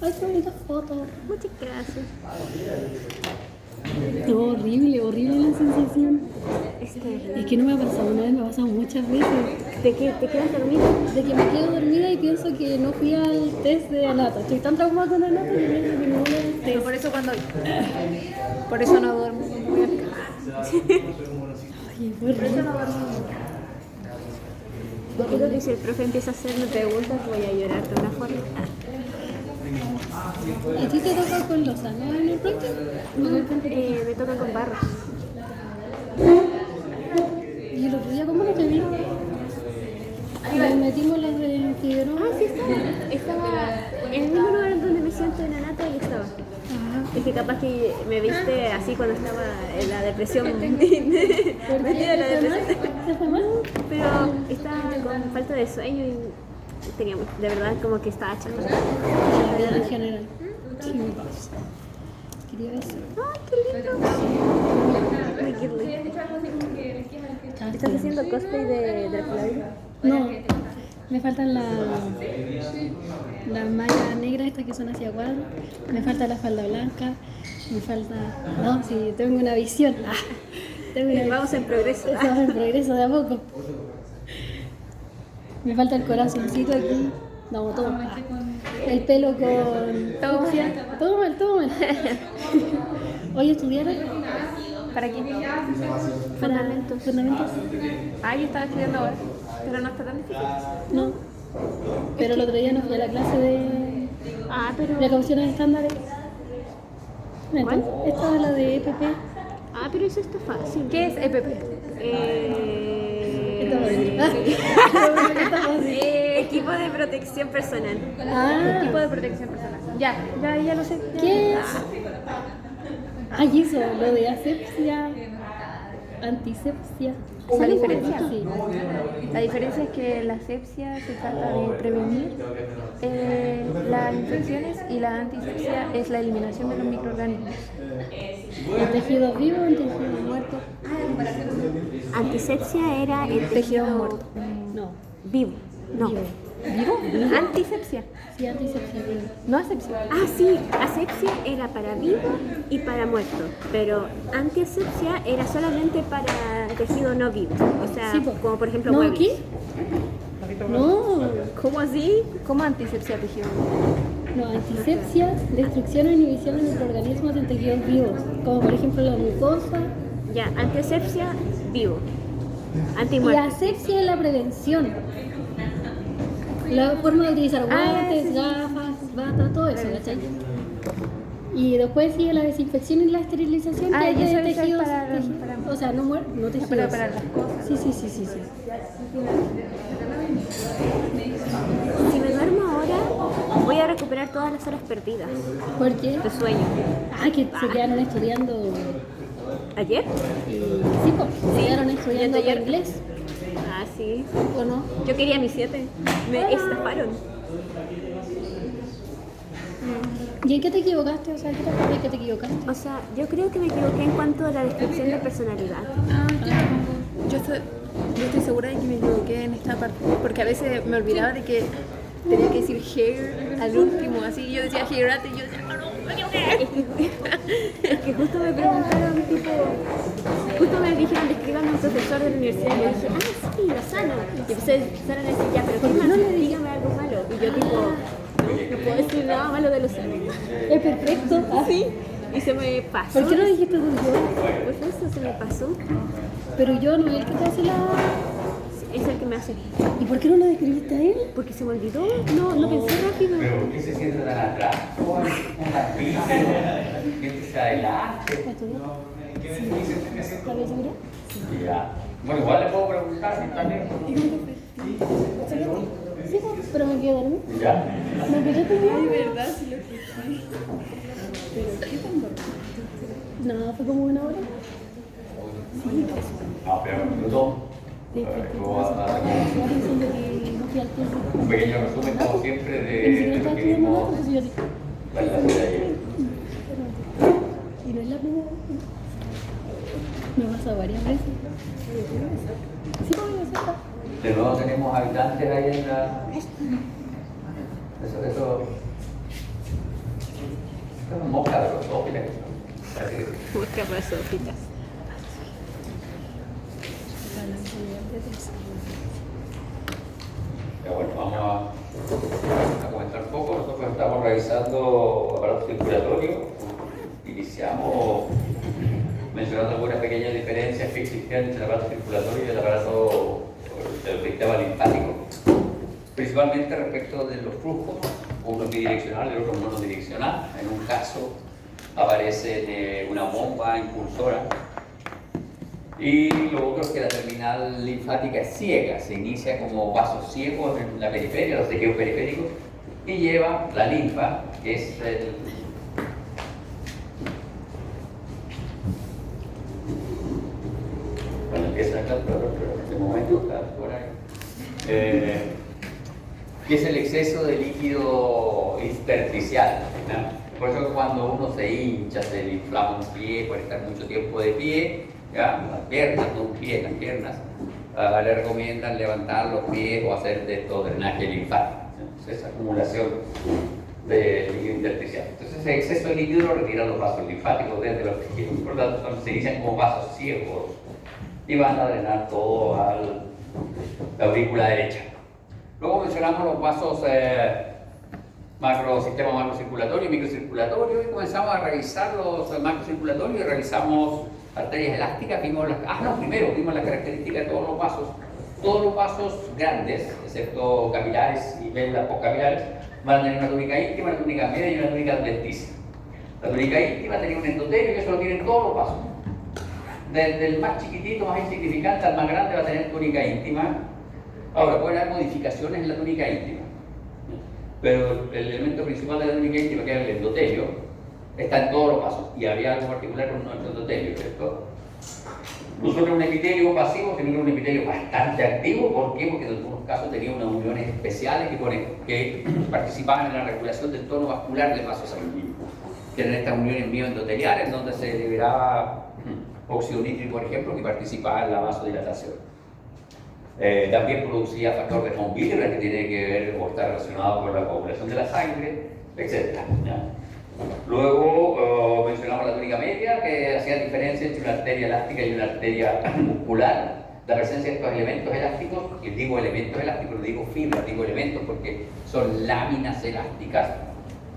Ay, qué bonita foto. Muchas gracias. No, horrible la sensación. Es que... Es que no me ha pasado una vez, me ha pasado muchas veces. ¿De qué? ¿Te quedas dormida? De que me quedo dormida y pienso que no fui al test de Anata. Estoy tan traumada con Anata que pienso que no voy al Pero test. por eso cuando... Por eso no duermo cuando voy a mi casa. Ay, fue Por eso horrible. no duermo. Yo creo que si el profe empieza a hacerme preguntas voy a llorar de una forma. ¿A ti te toca con Lozano en el práctico? Me toca con Barros. Y el otro día, ¿cómo no te vi? Le metimos las de Figueroa. Ah, sí estaba. Estaba en el mismo lugar en donde me siento en Anata y estaba. Ajá. Es que capaz que me viste así cuando estaba en la depresión. Metida en la depresión. ¿Te fue mal? Pero estaba con falta de sueño y tenía, de verdad, como que estaba chata. La vida en general. Sí, me pasa. Quería eso. ¡Ay, qué lindo! Muy girly. ¿Estás haciendo cosplay de Dracula? No, me faltan las mallas negras estas que son hacia cuadros, me falta la falda blanca, me falta... No, sí, tengo una visión. Tengo una Vamos en progreso. Vamos en progreso de a poco. Me falta el corazoncito aquí. No, todo mal. El pelo con... Todo fucsia. Todo mal. Hoy estudiaron ¿Para qué? Fundamentos. fundamentos. Ah, yo estaba estudiando ahora. Pero no está tan difícil. No. Pero el otro día no fui a la clase de Ah, pero... precauciones estándares. ¿Cuál? Esta es la de EPP. Ah, pero eso está fácil. ¿Qué es EPP? Esta fácil. Equipo de protección personal. Ah, Tipo de protección personal. Ya lo sé. ¿qué es? Ay, eso, lo de asepsia, antisepsia. ¿La diferencia? Sí. La diferencia es que la asepsia se trata de prevenir las infecciones y la antisepsia es la eliminación de los microorganismos. ¿El tejido vivo o el tejido muerto? Antisepsia era el tejido muerto. No, Vivo. No. vivo. Antisepsia. Sí, antisepsia vivo. No asepsia. Ah, sí. Asepsia era para vivo y para muerto. Pero antiasepsia era solamente para tejido no vivo. O sea, Sí, po. como por ejemplo ¿No muebles. aquí? No, ¿Cómo así? ¿Cómo antisepsia tejido? no, antisepsia, destrucción o inhibición de microorganismos en tejidos vivos, como por ejemplo la mucosa. Ya, antiasepsia, vivo. Y Antimuerto. asepsia es la prevención. La forma de utilizar guantes, sí, sí. gafas, bata, todo eso, ¿cachai? Y después sigue la desinfección y la esterilización Ah, que hay y eso de es tejidos, para- o sea, no muertos, no tejidos. Para las cosas. Sí. Si me duermo ahora, voy a recuperar todas las horas perdidas ¿Por qué? de sueño. Ah, que se quedaron estudiando. ¿Ayer? Sí, pues, se quedaron estudiando y ayer. inglés, Ah, sí. ¿o no? Yo quería mis 7. Me estafaron. ¿Y en qué te equivocaste? O sea, ¿qué te acuerdas que te equivocaste? O sea, yo creo que me equivoqué en cuanto a la descripción de personalidad. Yo estoy segura de que me equivoqué en esta parte, porque a veces me olvidaba de que tenía que decir hair al último, así yo decía hairate y yo decía, no, me equivoqué. Es que justo me preguntaron, tipo, justo me dijeron, descríbame a un profesor de la universidad. Y yo dije, ah, sí, Lozano. Y empezaron a decir, ya, pero ¿qué más? Dígame algo malo. Y yo, tipo, no puedo decir nada malo de Lozano. Es perfecto. Sí. Y se me pasó. ¿Por qué no dijiste tú yo? Pues eso se me pasó. Pero yo no es el que te hace la... Es el que me hace. ¿Y por qué no lo describiste a él? Porque se me olvidó. No pensé rápido. ¿Pero qué se siente tan atrás? Una pista, gente se adelante. ¿Estás bien segura? Ya. Bueno, igual le puedo preguntar si está lejos. Sí, pues, pero me quedé dormida. ¿Ya? Me quedé dormida. ¿Verdad? Sí lo que fue. Pero ¿qué tan dormido? No, fue como una hora. No, pero un minuto. ¿Cómo va a Ahora diciendo que no fui al curso. un pequeño resumen, como siempre, Y ni siquiera de estaba lo que estudiando nada, vimos entonces yo así. la clase de ayer. Y no es la primera vez. Me ha pasado varias veces. Sí, pues, me acepta. De nuevo tenemos habitantes ahí en la... Eso Capazofitas. Ya bueno, vamos a comentar un poco. Nosotros estamos revisando aparato circulatorio. Iniciamos mencionando algunas pequeñas diferencias que existían entre el aparato circulatorio y el aparato del sistema linfático, principalmente respecto de los flujos, uno es bidireccional y el otro monodireccional. En un caso aparece una bomba impulsora y lo otro es que la terminal linfática es ciega, se inicia como vasos ciegos en la periferia, los tejidos periféricos, y lleva la linfa, que es cuando empieza acá, pero en este momento está por ahí, que es el exceso de líquido intersticial, ¿no? Por eso cuando uno se hincha, se le inflama un pie por estar mucho tiempo de pie, ¿ya? Las piernas, no un pie, las piernas, le recomiendan levantar los pies o hacer de esto drenaje linfático, ¿no? Entonces, esa acumulación de líquido intersticial. Entonces ese exceso de líquido lo retiran los vasos linfáticos desde los tejidos, por lo tanto se inician como vasos ciegos y van a drenar todo a la aurícula derecha. Luego mencionamos los vasos sistema macrocirculatorio y microcirculatorio, y comenzamos a revisar los macrocirculatorios y revisamos arterias elásticas. Primero vimos las características de todos los vasos. Todos los vasos grandes, excepto capilares y velas postcapilares, van a tener una túnica íntima, una túnica media y una túnica adventicia. La túnica íntima tenía un endotelio y eso lo tienen todos los vasos. Desde el más chiquitito, más insignificante, al más grande va a tener túnica íntima. Ahora, pueden haber modificaciones en la túnica íntima, pero el elemento principal de la túnica íntima, que es el endotelio, está en todos los vasos, y había algo particular con nuestro endotelio, ¿cierto? Nosotros un epitelio pasivo, tenemos un epitelio bastante activo. ¿Por qué? Porque en algunos casos tenía unas uniones especiales que participaban en la regulación del tono vascular del vaso sanguíneo. Tienen estas uniones mioendoteliales donde se liberaba óxido nítrico, por ejemplo, que participaba en la vasodilatación. También producía factor de von Willebrand, que tiene que ver o está relacionado con la coagulación de la sangre, etc. Luego mencionamos la túnica media, que hacía diferencia entre una arteria elástica y una arteria muscular. La presencia de estos elementos elásticos, y digo elementos elásticos, no digo fibras, digo elementos porque son láminas elásticas.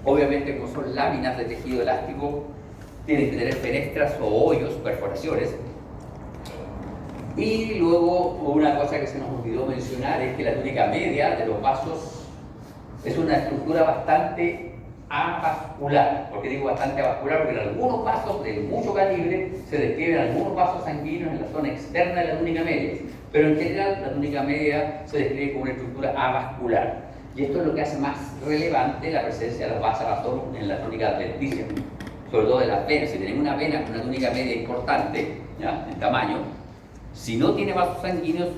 Obviamente, como son láminas de tejido elástico, tienen que tener fenestras o hoyos, perforaciones. Y luego, una cosa que se nos olvidó mencionar es que la túnica media de los vasos es una estructura bastante avascular. ¿Por qué digo bastante avascular? Porque en algunos vasos de mucho calibre se describen algunos vasos sanguíneos en la zona externa de la túnica media, pero en general la túnica media se describe como una estructura avascular. Y esto es lo que hace más relevante la presencia de los vasos en la túnica adventicia, sobre todo de las venas. Si tenemos una vena con una túnica media importante, ¿ya?, en tamaño, si no tiene vasos sanguíneos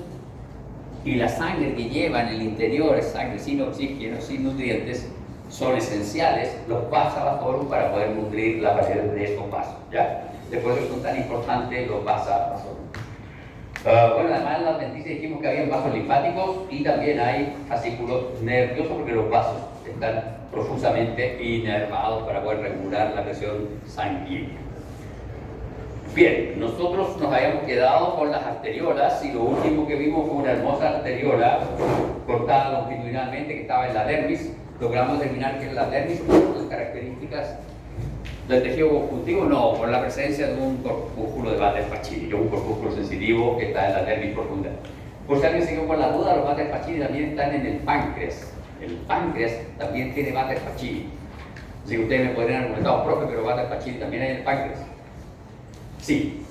y la sangre que lleva en el interior es sangre sin oxígeno, sin nutrientes, son esenciales los vasavasorum para poder nutrir la pared de estos vasos, ¿ya? Después son tan importantes los vasavasorum. Bueno, además en la adventicia dijimos que había vasos linfáticos y también hay fascículos nerviosos, porque los vasos están profusamente inervados para poder regular la presión sanguínea. Bien, nosotros nos habíamos quedado con las arteriolas y lo último que vimos fue una hermosa arteriola cortada longitudinalmente que estaba en la dermis. Logramos determinar que en la dermis, por las características del tejido conjuntivo, no, por la presencia de un corpúsculo de Bader-Pacini, que es un corpúsculo sensitivo que está en la dermis profunda. Por si alguien se quedó con la duda, los Bader-Pacini también están en el páncreas. El páncreas también tiene Bader-Pacini. Así que ustedes me podrían argumentar, profe, pero Bader-Pacini también hay en el páncreas. Sí,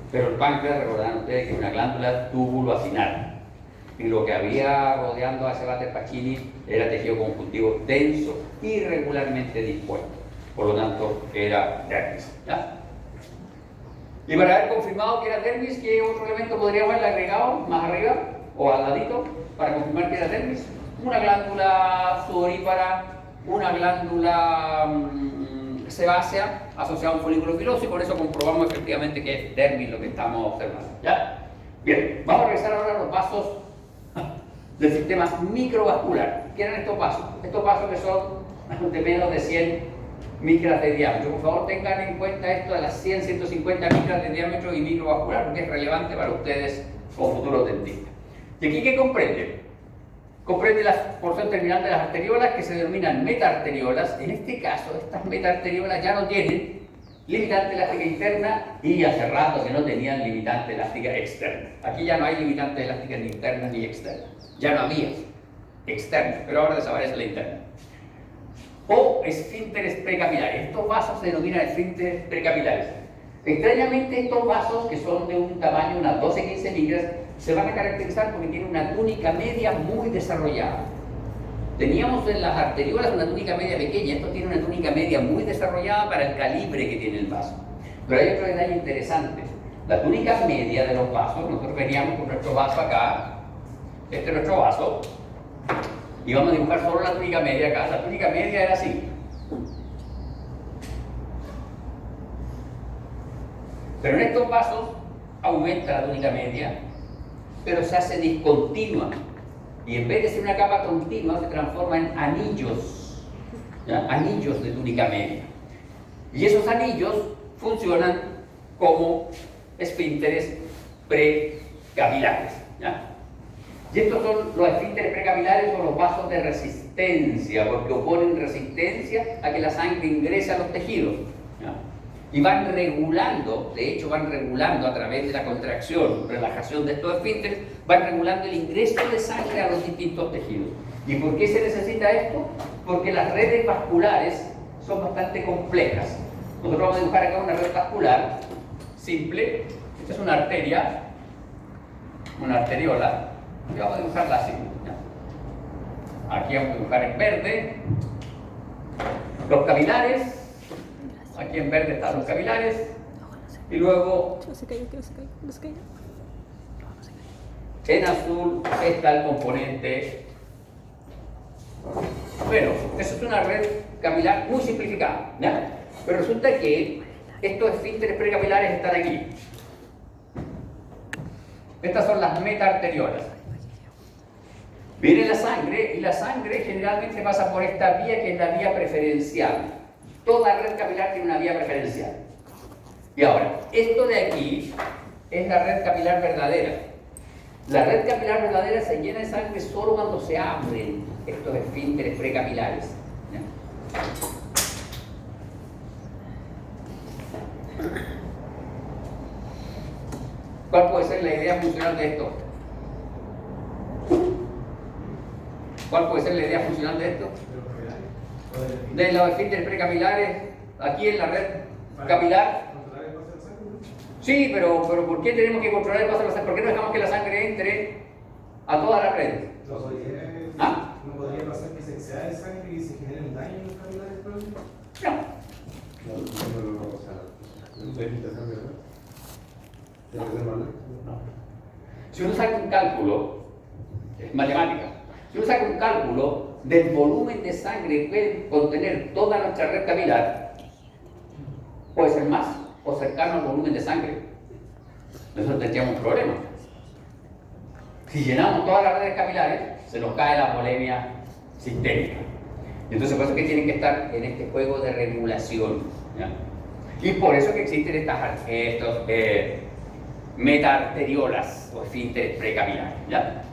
pero el páncreas, recordarán ustedes que es una glándula túbulo-acinal. Y lo que había rodeando a ese Bader-Pacini era tejido conjuntivo denso, irregularmente dispuesto. Por lo tanto, era dermis, ¿ya? Y para haber confirmado que era dermis, ¿qué otro elemento podríamos haberle agregado más arriba o al ladito para confirmar que era dermis? Una glándula sudorípara, una glándula sebácea asociada a un folículo piloso, y por eso comprobamos efectivamente que es dermis lo que estamos observando, ¿ya? Bien, vamos a revisar ahora los vasos del sistema microvascular. ¿Qué eran estos vasos? Estos vasos que son de menos de 100 micras de diámetro. Por favor, tengan en cuenta esto de las 100, 150 micras de diámetro y microvascular, porque es relevante para ustedes como futuros dentistas. ¿Y aquí qué comprende? Comprende la porción terminal de las arteriolas, que se denominan metaarteriolas. En este caso, estas metaarteriolas ya no tienen limitante elástica interna y hace rato que no tenían limitante elástica externa. Aquí ya no hay limitante elástica ni interna ni externa. Ya no había externa, pero ahora desaparece la interna. O esfínteres precapilares. Estos vasos se denominan esfínteres precapilares. Extrañamente, estos vasos, que son de un tamaño de unas 12-15 micras, se van a caracterizar porque tienen una túnica media muy desarrollada. Teníamos en las arteriolas una túnica media pequeña, esto tiene una túnica media muy desarrollada para el calibre que tiene el vaso. Pero hay otro detalle interesante. La túnica media de los vasos, nosotros veníamos con nuestro vaso acá, este es nuestro vaso, y vamos a dibujar solo la túnica media acá. La túnica media era así. Pero en estos vasos aumenta la túnica media, pero se hace discontinua. Y en vez de ser una capa continua, se transforma en anillos, ¿ya? Anillos de túnica media. Y esos anillos funcionan como esfínteres precapilares, ¿ya? Y estos son los esfínteres precapilares o los vasos de resistencia, porque oponen resistencia a que la sangre ingrese a los tejidos, ¿ya? Y van regulando, de hecho van regulando a través de la contracción, relajación de estos esfínteres, van regulando el ingreso de sangre a los distintos tejidos. ¿Y por qué se necesita esto? Porque las redes vasculares son bastante complejas. Nosotros vamos a dibujar acá una red vascular simple. Esta es una arteria, una arteriola, y vamos a dibujarla así, ¿ya? Aquí vamos a dibujar en verde los capilares. Aquí en verde están los capilares y luego en azul está el componente. Bueno, eso es una red capilar muy simplificada, ¿ya? Pero resulta que estos esfínteres precapilares están aquí. Estas son las metaarteriolas. Viene la sangre y la sangre generalmente pasa por esta vía que es la vía preferencial. Toda red capilar tiene una vía preferencial. Y ahora, esto de aquí es la red capilar verdadera. La red capilar verdadera se llena de sangre solo cuando se abren estos esfínteres precapilares, ¿ya? ¿Cuál puede ser la idea funcional de esto? ¿Cuál puede ser la idea funcional de esto? De los esfínteres precapilares, aquí en la red capilar. Sí, pero ¿por qué tenemos que controlar el paso de la sangre? ¿Por qué no dejamos que la sangre entre a todas las redes? ¿Ah? ¿No podría pasar que se exceda de sangre y se genere un daño en los capilares? No. Si uno saca un cálculo, es matemática, si uno saca un cálculo del volumen de sangre que puede contener toda nuestra red capilar, puede ser más o cercano al volumen de sangre, nosotros tendríamos un problema. Si llenamos todas las redes capilares, se nos cae la polemia sistémica. Entonces, por eso que tienen que estar en este juego de regulación, ¿ya? Y por eso que existen estos metaarteriolas o esfínteres precapilares, ¿ya?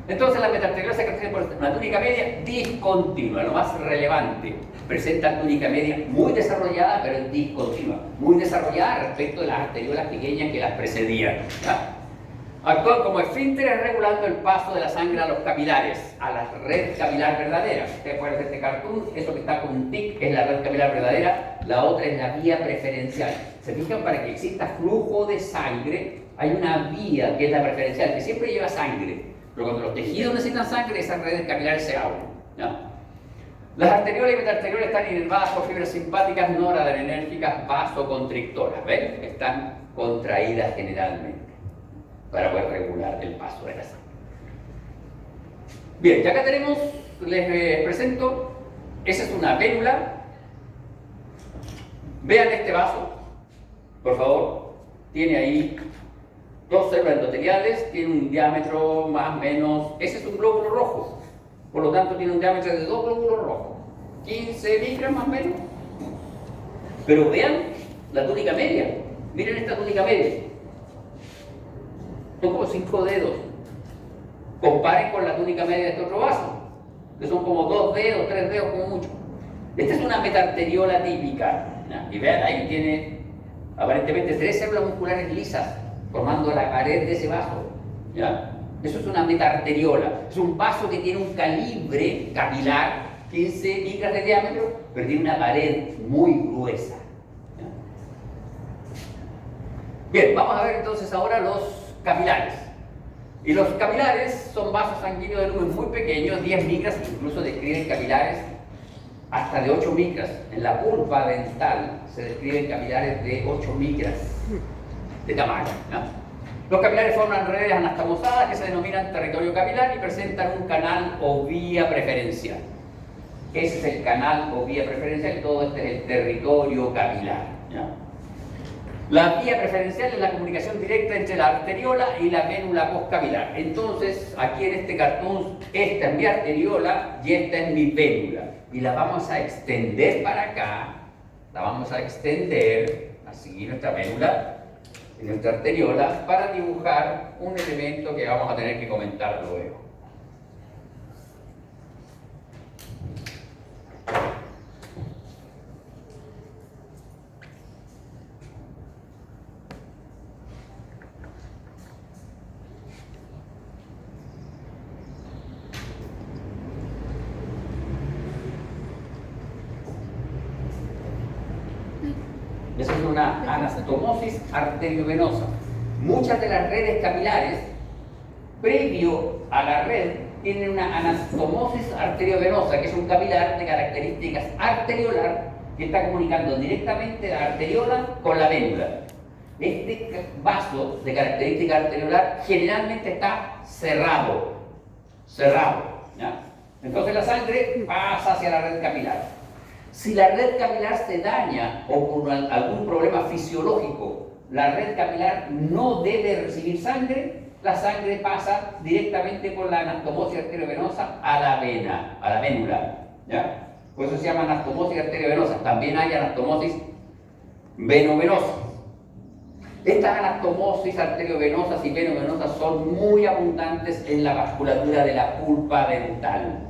Entonces, las metaarteriolas se caracterizan por una túnica media discontinua, lo más relevante. Presenta túnica media muy desarrollada, pero es discontinua. Muy desarrollada respecto de las arteriolas pequeñas que las precedían, ¿ya? Actúan como esfínteres regulando el paso de la sangre a los capilares, a la red capilar verdadera. Ustedes pueden ver este cartoon, eso que está con un tic es la red capilar verdadera, la otra es la vía preferencial. ¿Se fijan? Para que exista flujo de sangre, hay una vía que es la preferencial, que siempre lleva sangre. Pero cuando los tejidos necesitan sangre, esas redes capilares se abren, ¿ya? Las arteriolas y metaarteriolas están inervadas por fibras simpáticas noradrenérgicas vasoconstrictoras. ¿Ven? Están contraídas generalmente para poder regular el paso de la sangre. Bien, ya acá tenemos, les presento, esa es una vérula. Vean este vaso, por favor, tiene ahí dos células endoteliales, tiene un diámetro más o menos, ese es un glóbulo rojo, por lo tanto tiene un diámetro de 2 glóbulos rojos, 15 micras más o menos, Pero vean la túnica media. Miren esta túnica media. Son como 5 dedos. Comparen con la túnica media de este otro vaso, que son como 2 dedos, 3 dedos como mucho. Esta es una metarteriola típica. ¿Ya? Y vean, ahí tiene aparentemente 3 células musculares lisas formando la pared de ese vaso. ¿Ya? Eso es una metarteriola. Es un vaso que tiene un calibre capilar, 15 micras de diámetro, pero tiene una pared muy gruesa. ¿Ya? Bien, vamos a ver entonces ahora los capilares. Y los capilares son vasos sanguíneos de lumen muy pequeños, 10 micras, incluso describen capilares hasta de 8 micras. En la pulpa dental se describen capilares de 8 micras de tamaño, ¿no? Los capilares forman redes anastomosadas que se denominan territorio capilar y presentan un canal o vía preferencial. Ese es el canal o vía preferencial y todo este es el territorio capilar, ¿ya? La vía preferencial es la comunicación directa entre la arteriola y la vénula postcapilar. Entonces, aquí en este cartón, esta es mi arteriola y esta es mi vénula. Y la vamos a extender para acá, la vamos a extender, así nuestra vénula y nuestra arteriola, para dibujar un elemento que vamos a tener que comentar luego. Esa es una anastomosis arteriovenosa. Muchas de las redes capilares, previo a la red, tienen una anastomosis arteriovenosa, que es un capilar de características arteriolar que está comunicando directamente la arteriola con la vénula. Este vaso de característica arteriolar generalmente está cerrado, ¿ya? Entonces la sangre pasa hacia la red capilar. Si la red capilar se daña o por algún problema fisiológico, la red capilar no debe recibir sangre, la sangre pasa directamente por la anastomosis arteriovenosa a la vena, a la vénula, ¿ya? Por eso se llama anastomosis arteriovenosa. También hay anastomosis venovenosa. Estas anastomosis arteriovenosas y venovenosas son muy abundantes en la vasculatura de la pulpa dental.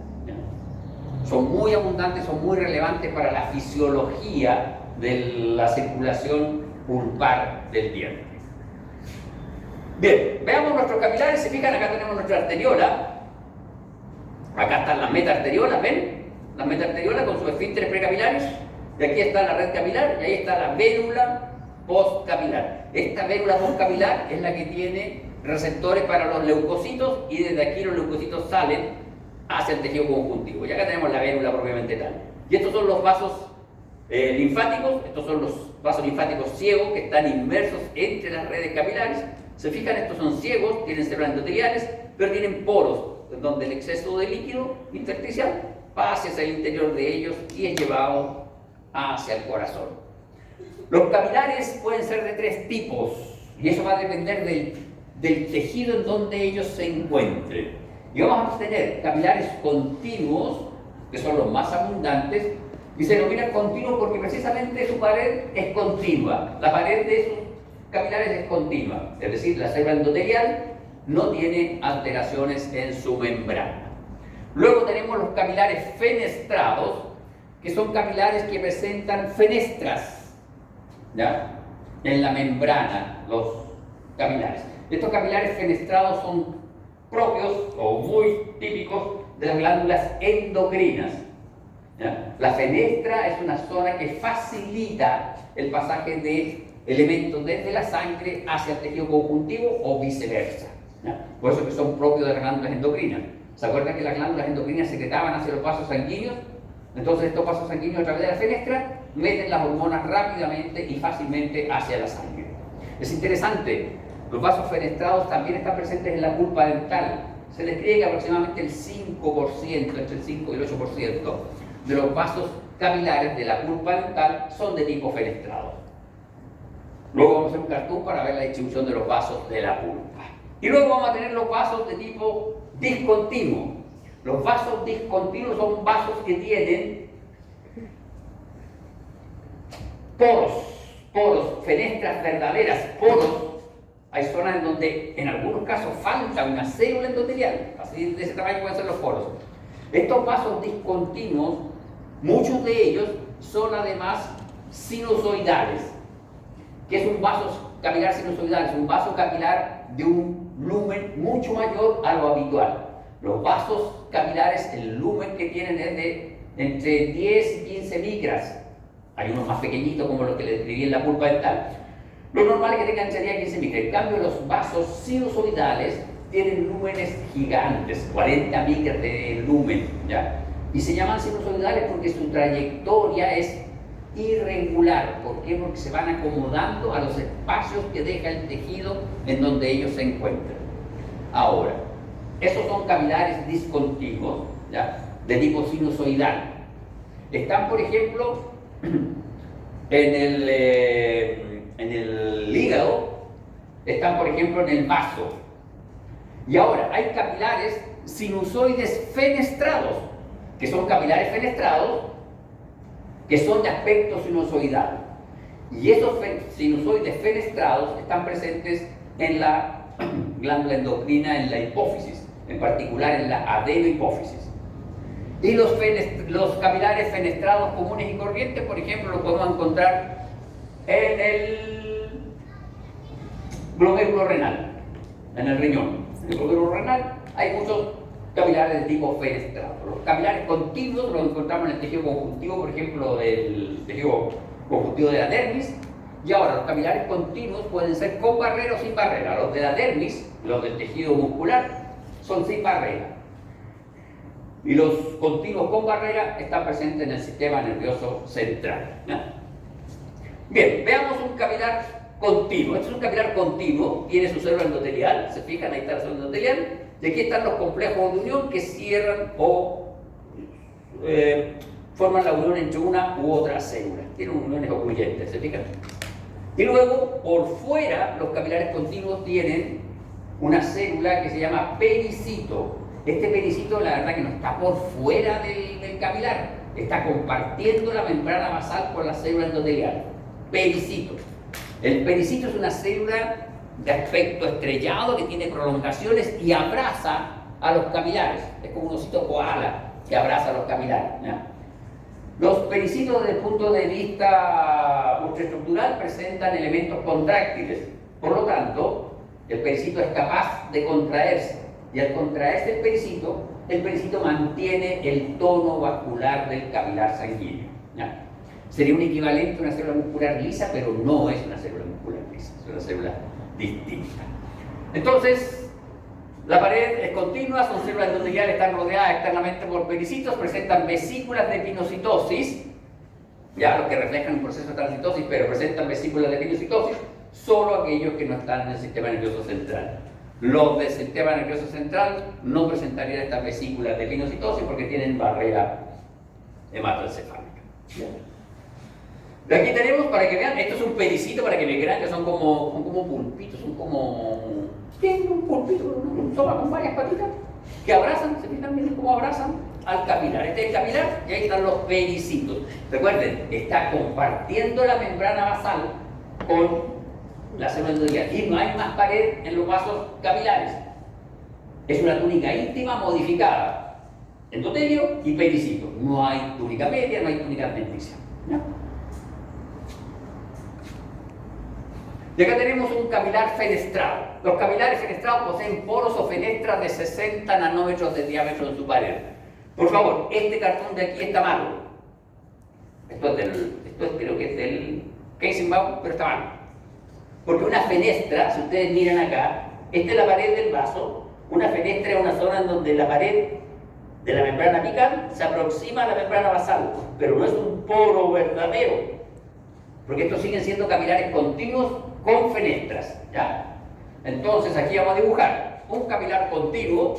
Son muy abundantes, son muy relevantes para la fisiología de la circulación pulpar del diente. Bien, veamos nuestros capilares. Se fijan, acá tenemos nuestra arteriola. Acá están las metaarteriolas, ¿ven? Las metaarteriolas con sus esfínteres precapilares. Y aquí está la red capilar y ahí está la vénula postcapilar. Esta vénula postcapilar es la que tiene receptores para los leucocitos y desde aquí los leucocitos salen hacia el tejido conjuntivo. Y acá tenemos la vénula propiamente tal. Y estos son los vasos linfáticos, estos son los vasos linfáticos ciegos que están inmersos entre las redes capilares. Se fijan, estos son ciegos, tienen células endoteliales, pero tienen poros, donde el exceso de líquido intersticial pasa hacia el interior de ellos y es llevado hacia el corazón. Los capilares pueden ser de 3 tipos, y eso va a depender del tejido en donde ellos se encuentren. Y vamos a tener capilares continuos, que son los más abundantes, y se denominan continuos porque precisamente su pared es continua. La pared de esos capilares es continua, es decir, la célula endotelial no tiene alteraciones en su membrana. Luego tenemos los capilares fenestrados, que son capilares que presentan fenestras, ¿ya?, en la membrana, los capilares. Estos capilares fenestrados son propios o muy típicos de las glándulas endocrinas, ¿ya? La fenestra es una zona que facilita el pasaje de elementos desde la sangre hacia el tejido conjuntivo o viceversa, ¿ya? Por eso que son propios de las glándulas endocrinas. ¿Se acuerdan que las glándulas endocrinas secretaban hacia los vasos sanguíneos? Entonces estos vasos sanguíneos a través de la fenestra meten las hormonas rápidamente y fácilmente hacia la sangre. Es interesante. Los vasos fenestrados también están presentes en la pulpa dental. Se les cree que aproximadamente el 5%, entre el 5 y el 8% de los vasos capilares de la pulpa dental son de tipo fenestrado. Luego vamos a hacer un cartoon para ver la distribución de los vasos de la pulpa. Y luego vamos a tener los vasos de tipo discontinuo. Los vasos discontinuos son vasos que tienen poros, fenestras verdaderas, poros. Hay zonas en donde en algunos casos falta una célula endotelial, así de ese tamaño pueden ser los poros. Estos vasos discontinuos, muchos de ellos son además sinusoidales. ¿Qué es un vaso capilar sinusoidal? Es un vaso capilar de un lumen mucho mayor a lo habitual. Los vasos capilares, el lumen que tienen es de entre 10 y 15 micras. Hay unos más pequeñitos como los que les describí en la pulpa dental. Lo normal es que tengan entre 10 y 15 micras. En cambio, los vasos sinusoidales tienen lúmenes gigantes, 40 micras de lumen, ¿ya? Y se llaman sinusoidales porque su trayectoria es irregular. ¿Por qué? Porque se van acomodando a los espacios que deja el tejido en donde ellos se encuentran. Ahora, esos son capilares discontinuos, ¿ya? De tipo sinusoidal. Están, por ejemplo, en el hígado, están, por ejemplo, en el vaso. Y ahora, hay capilares sinusoides fenestrados, que son capilares fenestrados, que son de aspecto sinusoidal. Y esos sinusoides fenestrados están presentes en la glándula endocrina, en la hipófisis, en particular en la adenohipófisis. Y los capilares fenestrados comunes y corrientes, por ejemplo, los podemos encontrar en el glomérulo renal, en el riñón. En el glomérulo renal hay muchos capilares de tipo fenestrado. Los capilares continuos los encontramos en el tejido conjuntivo, por ejemplo, del tejido conjuntivo de la dermis. Y ahora, los capilares continuos pueden ser con barrera o sin barrera. Los de la dermis, los del tejido muscular, son sin barrera. Y los continuos con barrera están presentes en el sistema nervioso central, ¿no? Bien, veamos un capilar continuo. Este es un capilar continuo, tiene su célula endotelial, se fijan, ahí está la célula endotelial, y aquí están los complejos de unión que cierran o forman la unión entre una u otra célula. Tienen uniones ocluyentes, ¿se fijan? Y luego, por fuera, los capilares continuos tienen una célula que se llama pericito. Este pericito, la verdad que no está por fuera del capilar, está compartiendo la membrana basal con la célula endotelial. Pericito. El pericito es una célula de aspecto estrellado que tiene prolongaciones y abraza a los capilares. Es como un osito koala que abraza a los capilares, ¿ya? Los pericitos desde el punto de vista ultraestructural presentan elementos contráctiles. Por lo tanto, el pericito es capaz de contraerse. Y al contraerse el pericito mantiene el tono vascular del capilar sanguíneo, ¿ya? Sería un equivalente a una célula muscular lisa, pero no es una célula muscular lisa, es una célula distinta. Entonces, la pared es continua, son células endoteliales, están rodeadas externamente por pericitos, presentan vesículas de pinocitosis, ya los que reflejan un proceso de transitosis, pero presentan vesículas de pinocitosis, solo aquellos que no están en el sistema nervioso central. Los del sistema nervioso central no presentarían estas vesículas de pinocitosis porque tienen barrera hematoencefálica. De aquí tenemos, para que vean, esto es un pericito, para que me crean que son como pulpitos, son como... Tienen un pulpito, un toma con varias patitas que abrazan, se fijan bien cómo abrazan al capilar. Este es el capilar y ahí están los pericitos. Recuerden, está compartiendo la membrana basal con la célula endotelial y no hay más pared en los vasos capilares. Es una túnica íntima modificada, endotelio y pericito. No hay túnica media, no hay túnica adventicia, ¿no? Y acá tenemos un capilar fenestrado. Los capilares fenestrados poseen poros o fenestras de 60 nanómetros de diámetro en su pared. Por favor, este cartón de aquí está malo. Esto creo que es del Keisenbaum, pero está malo. Porque una fenestra, si ustedes miran acá, esta es la pared del vaso. Una fenestra es una zona en donde la pared de la membrana apical se aproxima a la membrana basal, pero no es un poro verdadero, porque estos siguen siendo capilares continuos con fenestras, ¿ya? Entonces aquí vamos a dibujar un capilar continuo.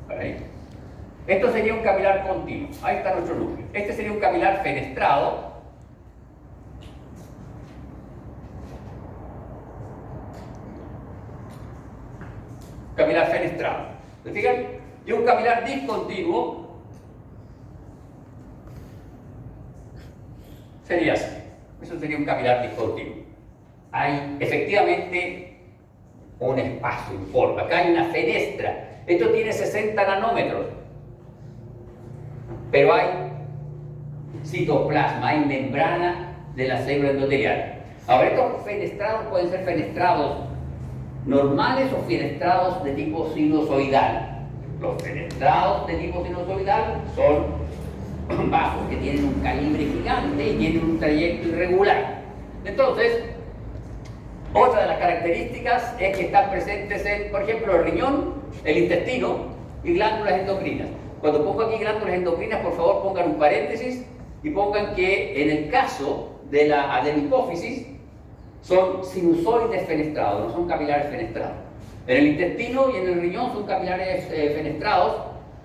Ahí. Esto sería un capilar continuo. Ahí está nuestro núcleo. Este sería un capilar fenestrado. Capilar fenestrado. ¿Se fijan? Y un capilar discontinuo. sería así. Eso sería un capilar discontinuo. Hay efectivamente un espacio informe. Acá hay una fenestra. Esto tiene 60 nanómetros. Pero hay citoplasma, hay membrana de la célula endotelial. Ahora, estos fenestrados pueden ser fenestrados normales o fenestrados de tipo sinusoidal. Los fenestrados de tipo sinusoidal son vasos que tienen un calibre gigante y tienen un trayecto irregular. Entonces, otra de las características es que están presentes en, por ejemplo, el riñón, el intestino y glándulas endocrinas. Cuando pongo aquí glándulas endocrinas, por favor pongan un paréntesis y pongan que en el caso de la adenohipófisis son sinusoides fenestrados, no son capilares fenestrados. En el intestino y en el riñón son capilares fenestrados.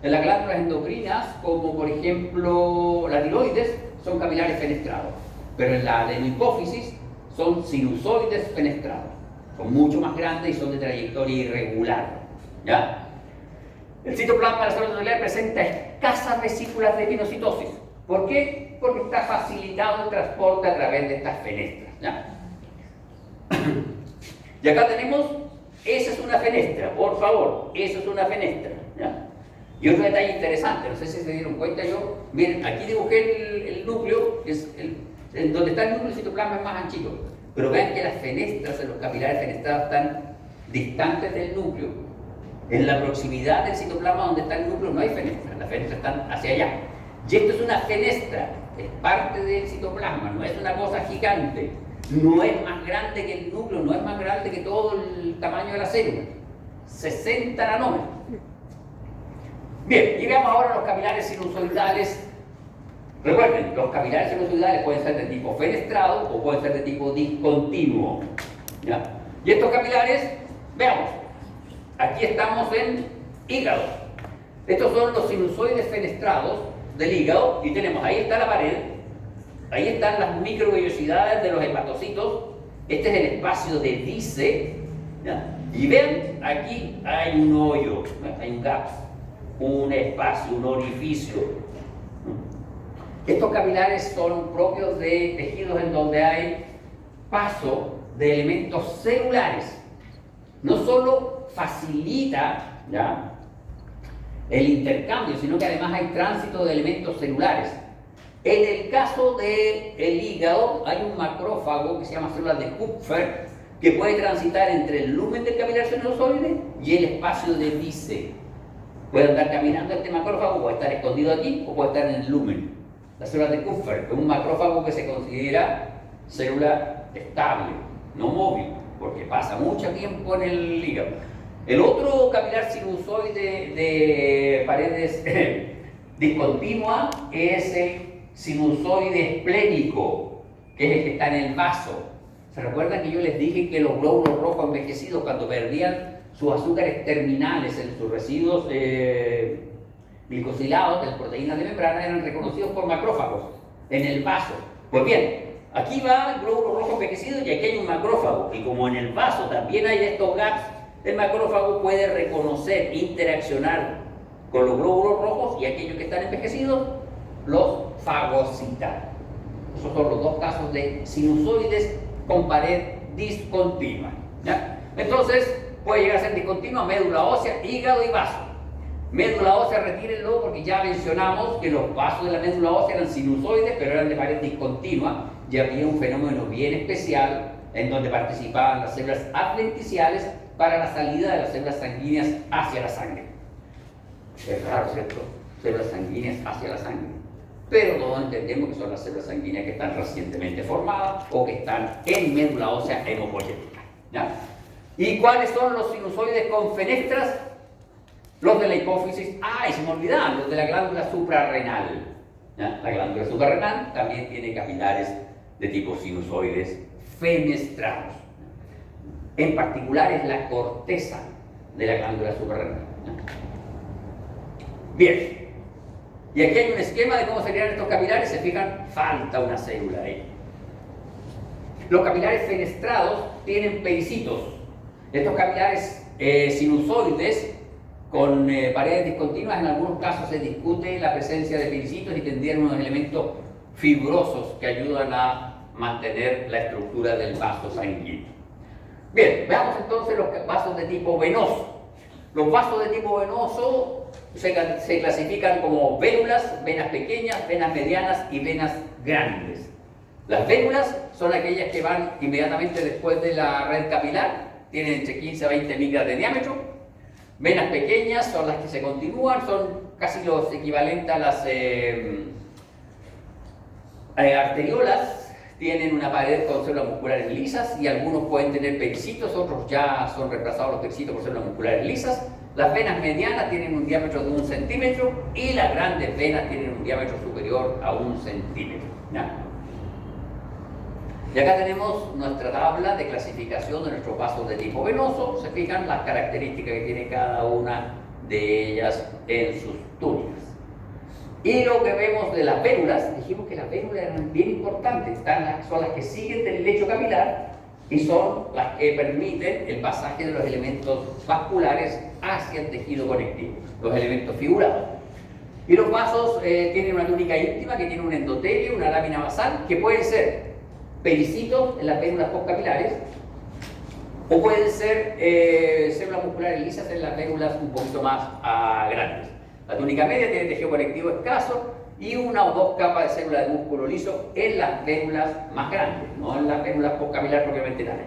En las glándulas endocrinas, como por ejemplo la tiroides, son capilares fenestrados. Pero en la adenohipófisis son sinusoides fenestrados. Son mucho más grandes y son de trayectoria irregular. ¿Ya? El citoplasma de la célula endotelial presenta escasas vesículas de pinocitosis. ¿Por qué? Porque está facilitado el transporte a través de estas fenestras. ¿Ya? Y acá tenemos, esa es una fenestra, por favor, esa es una fenestra. ¿Ya? Y otro detalle interesante, no sé si se dieron cuenta yo, miren, aquí dibujé el núcleo, es donde está el núcleo, el citoplasma es más anchito, pero vean que las fenestras, los capilares fenestrados están distantes del núcleo. En la proximidad del citoplasma donde está el núcleo no hay fenestras, las fenestras están hacia allá. Y esto es una fenestra, es parte del citoplasma, no es una cosa gigante, no es más grande que el núcleo, no es más grande que todo el tamaño de la célula, 60 nanómetros. Bien, y veamos ahora los capilares sinusoidales. Recuerden, los capilares sinusoidales pueden ser de tipo fenestrado o pueden ser de tipo discontinuo. ¿Ya? Y estos capilares, veamos, aquí estamos en hígado. Estos son los sinusoides fenestrados del hígado y tenemos, ahí está la pared, ahí están las microvellosidades de los hepatocitos, este es el espacio de Dice, ¿ya? Y ven, aquí hay un hoyo, ¿no? Hay un gap, un espacio, un orificio. Estos capilares son propios de tejidos en donde hay paso de elementos celulares. No solo facilita, ¿ya?, el intercambio, sino que además hay tránsito de elementos celulares. En el caso del hígado hay un macrófago que se llama célula de Kupfer que puede transitar entre el lumen del capilar sinusoide y el espacio de Dice. Puede andar caminando este macrófago, puede estar escondido aquí o puede estar en el lumen. La célula de Kupfer es un macrófago que se considera célula estable, no móvil, porque pasa mucho tiempo en el hígado. El otro capilar sinusoide de paredes discontinua es el sinusoide esplénico, que es el que está en el vaso. ¿Se recuerdan que yo les dije que los glóbulos rojos envejecidos, cuando perdían sus azúcares terminales en sus residuos glicosilados de las proteínas de membrana, eran reconocidos por macrófagos en el vaso? Pues bien, aquí va el glóbulo rojo envejecido y aquí hay un macrófago, y como en el vaso también hay estos gaps, el macrófago puede reconocer, interaccionar con los glóbulos rojos y aquellos que están envejecidos los fagocitar. Esos son los dos casos de sinusoides con pared discontinua. ¿Ya? Entonces, puede llegar a ser discontinua médula ósea, hígado y vaso. Médula ósea, retírenlo porque ya mencionamos que los vasos de la médula ósea eran sinusoides, pero eran de pared discontinua, y había un fenómeno bien especial en donde participaban las células adventiciales para la salida de las células sanguíneas hacia la sangre. Es raro, ¿cierto? Células sanguíneas hacia la sangre. Pero todos entendemos que son las células sanguíneas que están recientemente formadas o que están en médula ósea hemopoyética. ¿Ya? ¿Y cuáles son los sinusoides con fenestras? Los de la hipófisis. Y se me olvidaban, los de la glándula suprarrenal. ¿Ya? La glándula suprarrenal también tiene capilares de tipo sinusoides fenestrados. En particular es la corteza de la glándula suprarrenal. Bien, y aquí hay un esquema de cómo serían estos capilares. Se fijan, falta una célula ahí. Los capilares fenestrados tienen pericitos. Estos capilares sinusoides con paredes discontinuas, en algunos casos se discute la presencia de pericitos y tendrían unos elementos fibrosos que ayudan a mantener la estructura del vaso sanguíneo. Bien, veamos entonces los vasos de tipo venoso. Los vasos de tipo venoso se clasifican como vénulas, venas pequeñas, venas medianas y venas grandes. Las vénulas son aquellas que van inmediatamente después de la red capilar, tienen entre 15 a 20 micras de diámetro. Venas pequeñas son las que se continúan, son casi los equivalentes a las arteriolas. Tienen una pared con células musculares lisas y algunos pueden tener pericitos, otros ya son reemplazados los pericitos por células musculares lisas. Las venas medianas tienen un diámetro de 1 centímetro y las grandes venas tienen un diámetro superior a 1 centímetro. ¿Ya? Y acá tenemos nuestra tabla de clasificación de nuestros vasos de tipo venoso. Se fijan las características que tiene cada una de ellas en sus túnicas. Y lo que vemos de las vénulas, dijimos que las vénulas eran bien importantes, son las que siguen del lecho capilar y son las que permiten el pasaje de los elementos vasculares hacia el tejido conectivo, los elementos figurados. Y los vasos tienen una túnica íntima que tiene un endotelio, una lámina basal, que pueden ser pericitos en las vénulas postcapilares o pueden ser células musculares lisas en las vénulas un poquito más grandes. La túnica media tiene tejido conectivo escaso y una o dos capas de células de músculo liso en las vénulas más grandes, no en las vénulas postcapilares propiamente tales.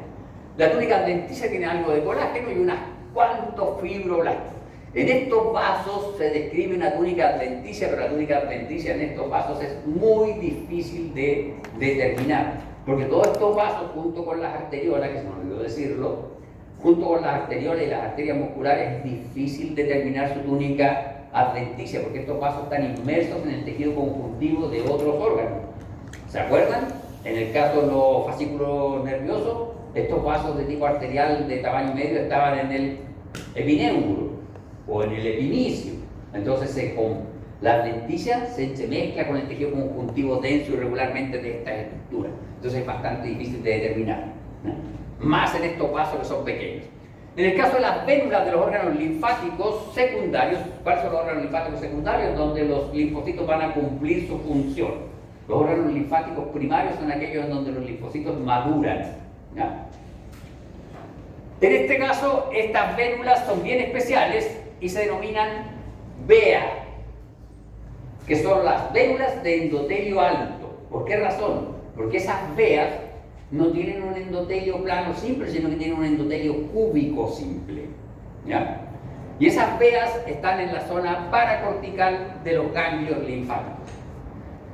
La túnica adventicia tiene algo de colágeno y unos cuantos fibroblastos. En estos vasos se describe una túnica adventicia, pero la túnica adventicia en estos vasos es muy difícil de determinar, porque todos estos vasos, junto con las arteriolas, que se me olvidó decirlo, junto con las arteriolas y las arterias musculares, es difícil determinar su túnica adventicia, porque estos vasos están inmersos en el tejido conjuntivo de otros órganos. ¿Se acuerdan? En el caso de los fascículos nerviosos, estos vasos de tipo arterial de tamaño medio estaban en el epinéulo o en el epinicio. Entonces la adventicia se mezcla con el tejido conjuntivo denso irregularmente de esta estructura. Entonces es bastante difícil de determinar, ¿no? Más en estos vasos que son pequeños. En el caso de las vénulas de los órganos linfáticos secundarios, ¿cuáles son los órganos linfáticos secundarios? Donde los linfocitos van a cumplir su función. Los órganos linfáticos primarios son aquellos en donde los linfocitos maduran, ¿ya? En este caso, estas vénulas son bien especiales y se denominan VEA, que son las vénulas de endotelio alto. ¿Por qué razón? Porque esas veas no tienen un endotelio plano simple, sino que tienen un endotelio cúbico simple, ¿ya? Y esas veas están en la zona paracortical de los ganglios linfáticos.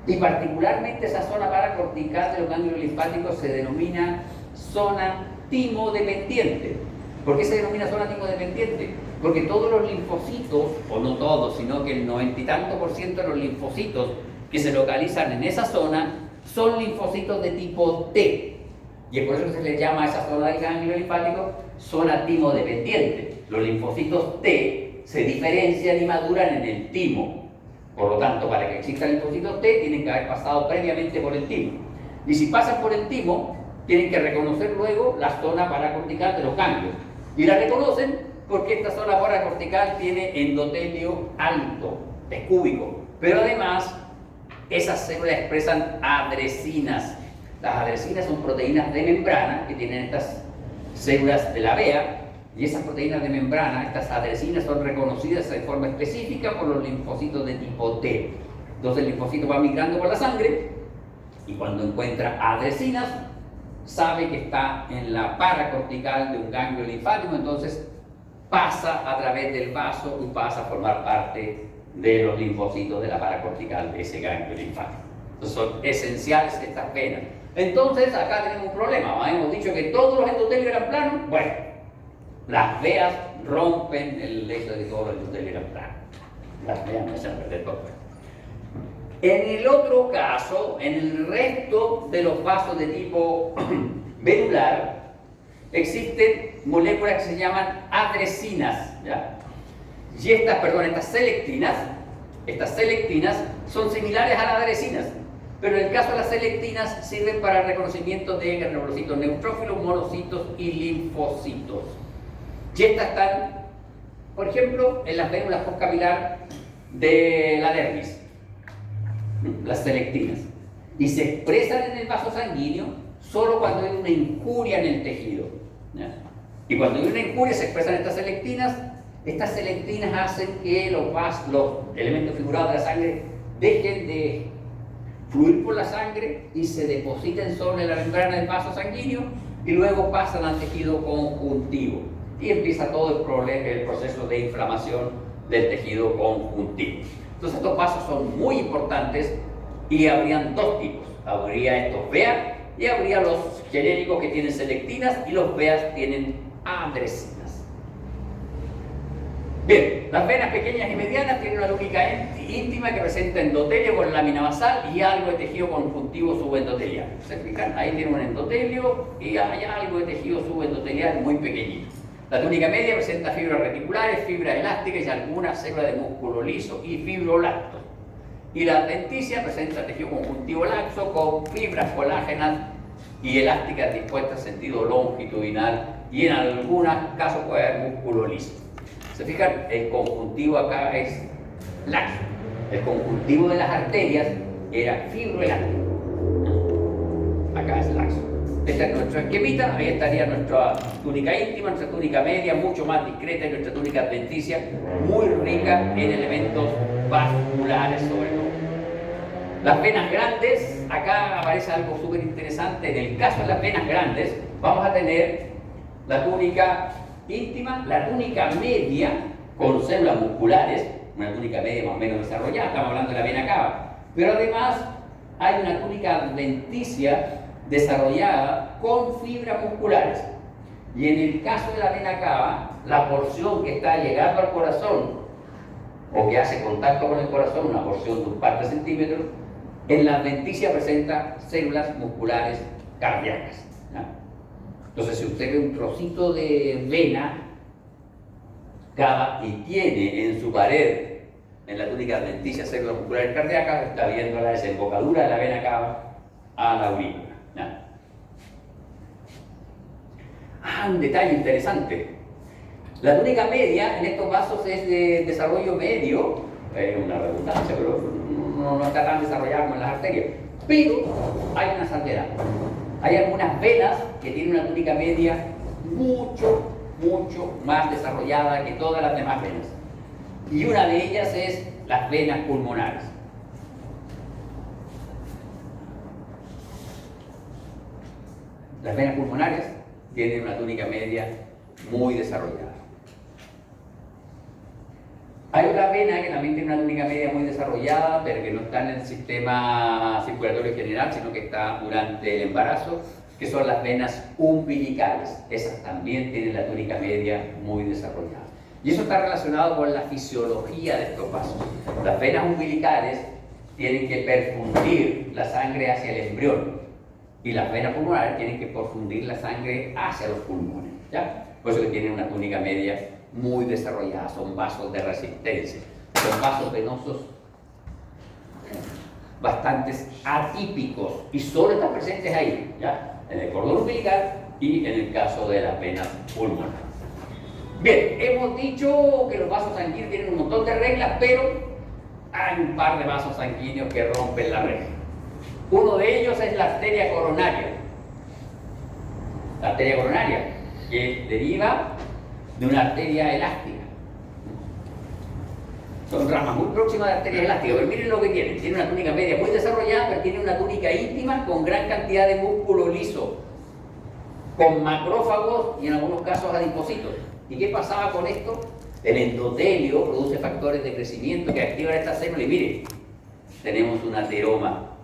Y particularmente esa zona paracortical de los ganglios linfáticos se denomina zona timodependiente. ¿Por qué se denomina zona timodependiente? Porque todos los linfocitos, o no todos, sino que el 90 y tanto % de los linfocitos que se localizan en esa zona son linfocitos de tipo T. Y es por eso que se les llama a esa zona del ganglio linfático zona timodependiente. Los linfocitos T se diferencian y maduran en el timo. Por lo tanto, para que existan linfocitos T, tienen que haber pasado previamente por el timo. Y si pasan por el timo, tienen que reconocer luego la zona paracortical de los ganglios. Y la reconocen porque esta zona paracortical tiene endotelio alto, es cúbico. Pero además, esas células expresan adresinas. Las adresinas son proteínas de membrana que tienen estas células de la vea, y esas proteínas de membrana, estas adresinas, son reconocidas de forma específica por los linfocitos de tipo T. Entonces el linfocito va migrando por la sangre y cuando encuentra adresinas sabe que está en la paracortical de un ganglio linfático, entonces pasa a través del vaso y pasa a formar parte de los linfocitos de la paracortical de ese ganglio linfático. Entonces son esenciales estas venas. Entonces acá tenemos un problema. Hemos dicho que todos los endotelios eran planos. Bueno, las veas rompen el hecho de que todos los endotelios eran planos. Las veas no se van a perder todo. En el otro caso, en el resto de los vasos de tipo venular, existen moléculas que se llaman adresinas, ¿ya? Y estas selectinas son similares a las adresinas, pero en el caso de las selectinas sirven para el reconocimiento de granulocitos neutrófilos, monocitos y linfocitos. Y estas están, por ejemplo, en las vénulas postcapilar de la dermis, las selectinas. y se expresan en el vaso sanguíneo solo cuando hay una injuria en el tejido, ¿ya? Y cuando hay una injuria se expresan estas selectinas. Estas selectinas hacen que los elementos figurados de la sangre dejen de fluir por la sangre y se depositen sobre la membrana del vaso sanguíneo y luego pasan al tejido conjuntivo. Y empieza todo el proceso de inflamación del tejido conjuntivo. Entonces estos vasos son muy importantes y habrían dos tipos. Habría estos VEA y habría los genéricos que tienen selectinas, y los VEA tienen adresinas. Bien, las venas pequeñas y medianas tienen una túnica íntima que presenta endotelio con lámina basal y algo de tejido conjuntivo subendotelial. ¿Se fijan? Ahí tiene un endotelio y hay algo de tejido subendotelial muy pequeñito. La túnica media presenta fibras reticulares, fibras elásticas y algunas células de músculo liso y fibroblastos. Y la adventicia presenta tejido conjuntivo laxo con fibras colágenas y elásticas dispuestas en sentido longitudinal, y en algunos casos puede haber músculo liso. ¿Se fijan? El conjuntivo acá es laxo. El conjuntivo de las arterias era fibroelástico. Acá es laxo. Este es nuestro esquemita. Ahí estaría nuestra túnica íntima, nuestra túnica media, mucho más discreta, y nuestra túnica adventicia, muy rica en elementos vasculares sobre todo. Las venas grandes, acá aparece algo súper interesante. En el caso de las venas grandes, vamos a tener la túnica íntima, la túnica media con células musculares, una túnica media más o menos desarrollada, estamos hablando de la vena cava, pero además hay una túnica adventicia desarrollada con fibras musculares. Y en el caso de la vena cava, la porción que está llegando al corazón o que hace contacto con el corazón, una porción de un par de centímetros, en la adventicia presenta células musculares cardíacas, ¿ya? Entonces, si usted ve un trocito de vena cava y tiene en su pared, en la túnica adventicia, células musculares cardíacas, está viendo la desembocadura de la vena cava a la aurícula, ¿ya? Un detalle interesante. La túnica media en estos vasos es de desarrollo medio, es una redundancia, pero no está tan desarrollada como en las arterias. Pero hay una salvedad. Hay algunas venas que tienen una túnica media mucho más desarrollada que todas las demás venas. Y una de ellas es las venas pulmonares. Las venas pulmonares tienen una túnica media muy desarrollada. Hay otra vena que también tiene una túnica media muy desarrollada, pero que no está en el sistema circulatorio general, sino que está durante el embarazo, que son las venas umbilicales. Esas también tienen la túnica media muy desarrollada. Y eso está relacionado con la fisiología de estos vasos. Las venas umbilicales tienen que perfundir la sangre hacia el embrión, y las venas pulmonares tienen que perfundir la sangre hacia los pulmones, ¿ya? Por eso que tienen una túnica media muy desarrollada, son vasos de resistencia, son vasos venosos bastante atípicos y solo están presentes ahí, ¿ya? En el cordón umbilical y en el caso de las venas pulmonares. Bien, hemos dicho que los vasos sanguíneos tienen un montón de reglas, pero hay un par de vasos sanguíneos que rompen la regla. Uno de ellos es la arteria coronaria. La arteria coronaria, que deriva de una arteria elástica. Son ramas muy próximas de arterias elásticas, pero miren lo que tienen. Tiene una túnica media muy desarrollada, pero tiene una túnica íntima con gran cantidad de músculo liso, con macrófagos y en algunos casos adipocitos. ¿Y qué pasaba con esto? El endotelio produce factores de crecimiento que activan estas células, y miren, tenemos un ateroma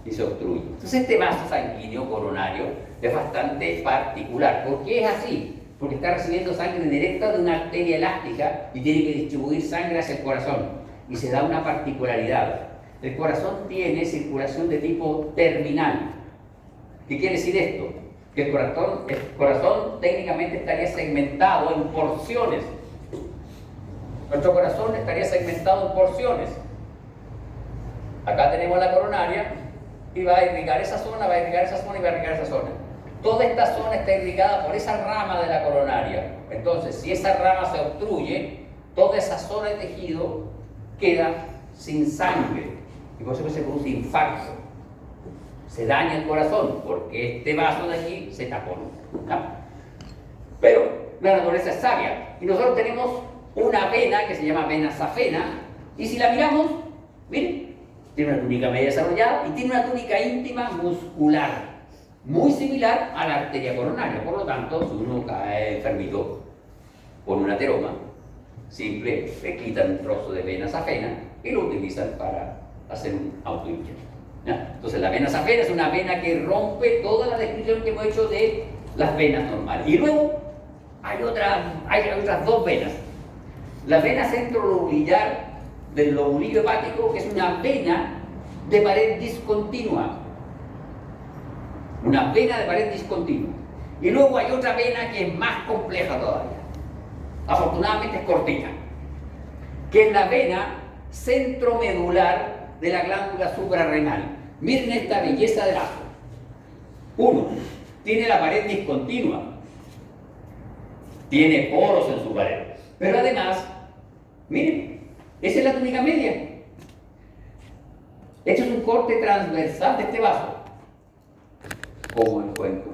y se obstruye. Entonces este vaso sanguíneo coronario es bastante particular. ¿Por qué es así? Porque está recibiendo sangre directa de una arteria elástica y tiene que distribuir sangre hacia el corazón. Y se da una particularidad. El corazón tiene circulación de tipo terminal. ¿Qué quiere decir esto? Que el corazón técnicamente estaría segmentado en porciones. Nuestro corazón estaría segmentado en porciones. Acá tenemos la coronaria y va a irrigar esa zona, va a irrigar esa zona y va a irrigar esa zona. Toda esta zona está irrigada por esa rama de la coronaria. Entonces, si esa rama se obstruye, toda esa zona de tejido queda sin sangre. y por eso se produce infarto. Se daña el corazón porque este vaso de aquí se tapó, ¿no? Pero la naturaleza es sabia y nosotros tenemos una vena que se llama vena safena y si la miramos, miren, tiene una túnica media desarrollada y tiene una túnica íntima muscular muy similar a la arteria coronaria. Por lo tanto, si uno cae enfermito con un ateroma simple, le quitan un trozo de vena safena y lo utilizan para hacer un autoinjerto. Entonces la vena safena es una vena que rompe toda la descripción que hemos hecho de las venas normales. Y luego hay otras dos venas. La vena centrolobular del lobulillo hepático, que es una vena de pared discontinua. Una vena de pared discontinua. Y luego hay otra vena que es más compleja todavía. Afortunadamente es cortita. Que es la vena centromedular de la glándula suprarrenal. Miren esta belleza de vaso. Uno, tiene la pared discontinua. Tiene poros en su pared. Pero además, miren, esa es la túnica media. Este es un corte transversal de este vaso. Como el cuento.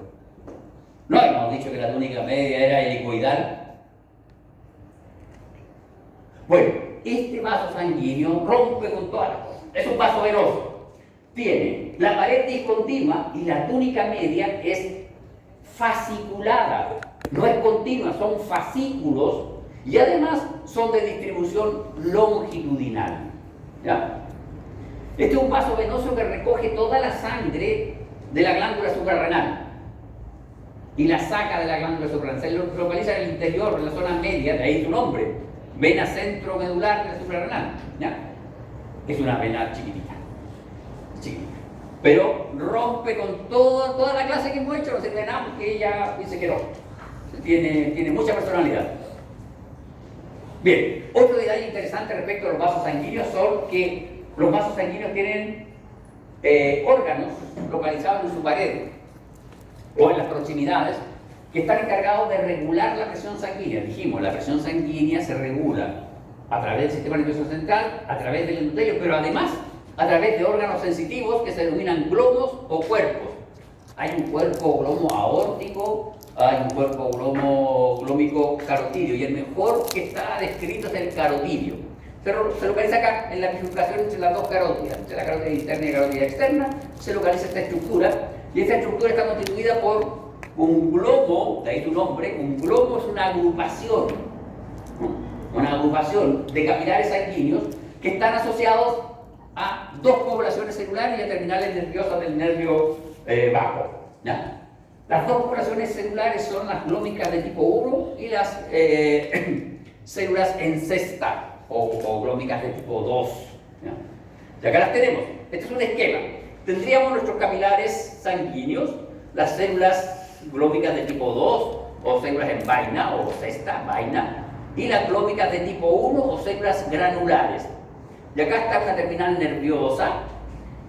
No hemos dicho que la túnica media era helicoidal. Bueno, este vaso sanguíneo rompe con todas las cosas. Es un vaso venoso. Tiene la pared discontinua y la túnica media es fasciculada. No es continua, son fascículos y además son de distribución longitudinal. ¿Ya? Este es un vaso venoso que recoge toda la sangre de la glándula suprarrenal y la saca de la glándula suprarrenal. Se localiza en el interior, en la zona media, de ahí su nombre, vena centromedular de la suprarrenal. ¿Ya? Es una vena chiquitita, pero rompe con toda la clase que hemos hecho, no sirve de nada porque ella se quedó. Tiene mucha personalidad. Bien, otro detalle interesante respecto a los vasos sanguíneos son que los vasos sanguíneos tienen órganos localizados en su pared o en las proximidades que están encargados de regular la presión sanguínea. Dijimos, la presión sanguínea se regula a través del sistema nervioso central, a través del endotelio, pero además a través de órganos sensitivos que se denominan glomos o cuerpos. Hay un cuerpo glomo aórtico, hay un cuerpo glómico carotidio y el mejor que está descrito es el carotidio. Se localiza acá en la bifurcación entre las dos carótidas, entre la carótida interna y la carótida externa, se localiza esta estructura y esta estructura está constituida por un glomo, de ahí su nombre. Un glomo es una agrupación de capilares sanguíneos que están asociados a dos poblaciones celulares y a terminales nerviosas del nervio vago. ¿Ya? Las dos poblaciones celulares son las glómicas de tipo 1 y las células en cesta o glómicas de tipo 2. ¿Ya? Y acá las tenemos. Este es un esquema. Tendríamos nuestros capilares sanguíneos, las células glómicas de tipo 2 o células en vaina o cesta, vaina, y las glómicas de tipo 1 o células granulares. Y acá está una terminal nerviosa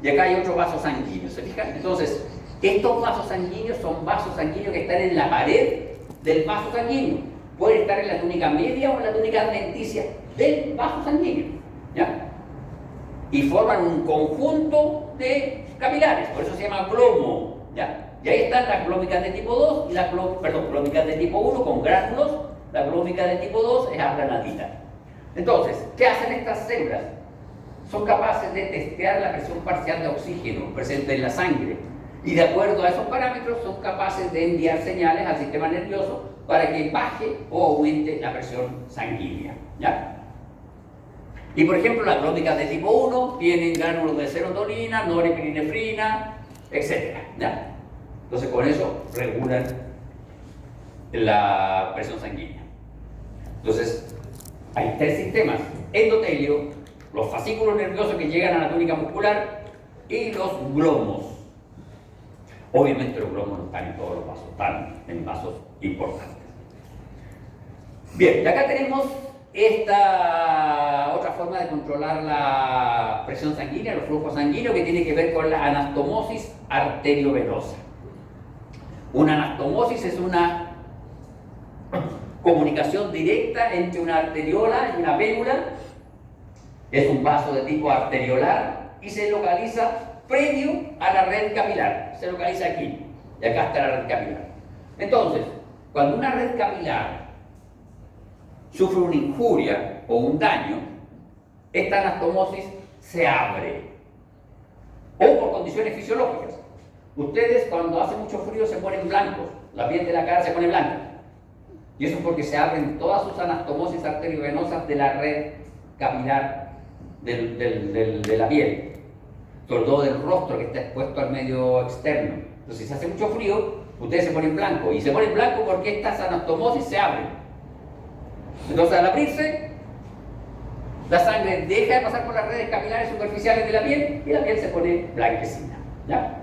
y acá hay otro vaso sanguíneo, ¿se fijan? Entonces, estos vasos sanguíneos son vasos sanguíneos que están en la pared del vaso sanguíneo. Pueden estar en la túnica media o en la túnica adventicia del vaso sanguíneo, ¿ya? Y forman un conjunto de capilares, por eso se llama glomo, ¿ya? Y ahí están las glómicas de tipo 2 y las glómicas de tipo 1 con gránulos. La glómica de tipo 2 es aplanadita. Entonces, ¿qué hacen estas células? Son capaces de testear la presión parcial de oxígeno presente en la sangre y de acuerdo a esos parámetros son capaces de enviar señales al sistema nervioso para que baje o aumente la presión sanguínea, ¿ya? Y por ejemplo, las glómicas de tipo 1 tienen gránulos de serotonina, norepinefrina, etc. ¿Ya? Entonces con eso regulan la presión sanguínea. Entonces, hay tres sistemas: endotelio, los fascículos nerviosos que llegan a la túnica muscular y los glomos. Obviamente los glomos no están en todos los vasos, están en vasos importantes. Bien, y acá tenemos esta otra forma de controlar la presión sanguínea, los flujos sanguíneos, que tiene que ver con la anastomosis arteriovenosa. Una anastomosis es una comunicación directa entre una arteriola y una vérula. Es un vaso de tipo arteriolar y se localiza previo a la red capilar. Se localiza aquí. Y acá está la red capilar. Entonces, cuando una red capilar sufre una injuria o un daño, esta anastomosis se abre. O por condiciones fisiológicas. Ustedes cuando hace mucho frío se ponen blancos, la piel de la cara se pone blanca. Y eso es porque se abren todas sus anastomosis arteriovenosas de la red capilar de la piel. Sobre todo del rostro que está expuesto al medio externo. Entonces si hace mucho frío, ustedes se ponen blanco. Y se ponen blanco porque estas anastomosis se abren. Entonces al abrirse, la sangre deja de pasar por las redes capilares superficiales de la piel y la piel se pone blanquecina. ¿Ya?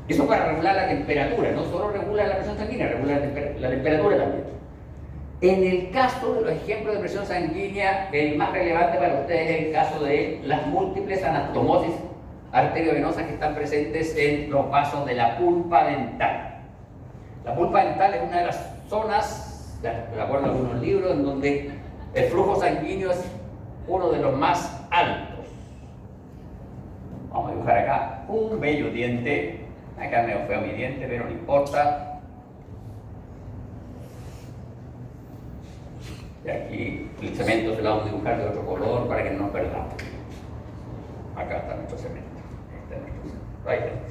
Eso para regular la temperatura, no solo regula la presión sanguínea, regula la temperatura también. En el caso de los ejemplos de presión sanguínea, el más relevante para ustedes es el caso de las múltiples anastomosis arteriovenosas que están presentes en los vasos de la pulpa dental. La pulpa dental es una de las zonas, de acuerdo a algunos libros, en donde el flujo sanguíneo es uno de los más altos. Vamos a dibujar acá un bello diente. Acá me feo mi diente, pero no importa. Y aquí el cemento se lo vamos a dibujar de otro color para que no nos perdamos. Acá está nuestro cemento. Este es nuestro cemento. Ahí tenemos.